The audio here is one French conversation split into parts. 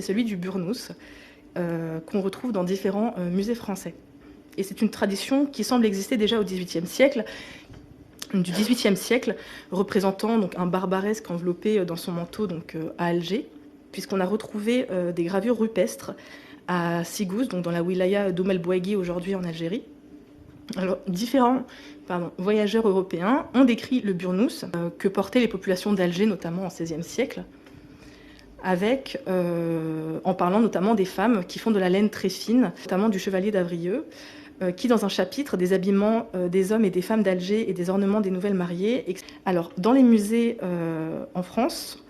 C'est celui du burnous, qu'on retrouve dans différents musées français. Et c'est une tradition qui semble exister déjà au XVIIIe siècle, du XVIIIe siècle, représentant donc un barbaresque enveloppé dans son manteau donc, à Alger, puisqu'on a retrouvé des gravures rupestres à Sighouz, donc dans la wilaya d'Oum el-Bouaghi aujourd'hui en Algérie. Alors, différents voyageurs européens ont décrit le burnous que portaient les populations d'Alger, notamment au XVIe siècle, en parlant notamment des femmes qui font de la laine très fine, notamment du chevalier d'Avrieux, qui, dans un chapitre des habillements des hommes et des femmes d'Alger et des ornements des nouvelles mariées. Alors, dans les musées en France,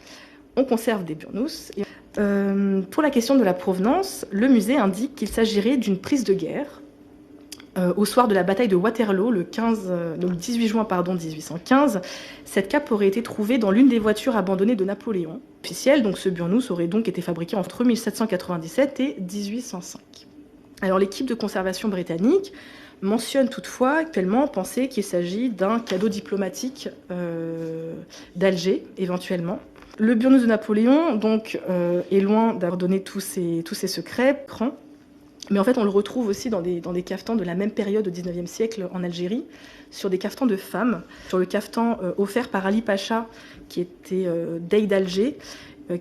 on conserve des burnous. Pour la question de la provenance, le musée indique qu'il s'agirait d'une prise de guerre au soir de la bataille de Waterloo, le 18 juin 1815. Cette cape aurait été trouvée dans l'une des voitures abandonnées de Napoléon. Officiel, donc ce burnous aurait donc été fabriqué entre 1797 et 1805. Alors l'équipe de conservation britannique mentionne toutefois actuellement penser qu'il s'agit d'un cadeau diplomatique d'Alger, éventuellement. Le burnous de Napoléon donc, est loin d'avoir donné tous ses secrets, mais en fait on le retrouve aussi dans des cafetans de la même période au XIXe siècle en Algérie, sur des cafetans de femmes, sur le cafetan offert par Ali Pacha, qui était dey d'Alger,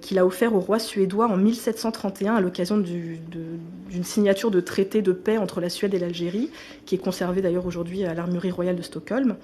qu'il a offert au roi suédois en 1731 à l'occasion d'une signature de traité de paix entre la Suède et l'Algérie, qui est conservé d'ailleurs aujourd'hui à l'Armurerie royale de Stockholm.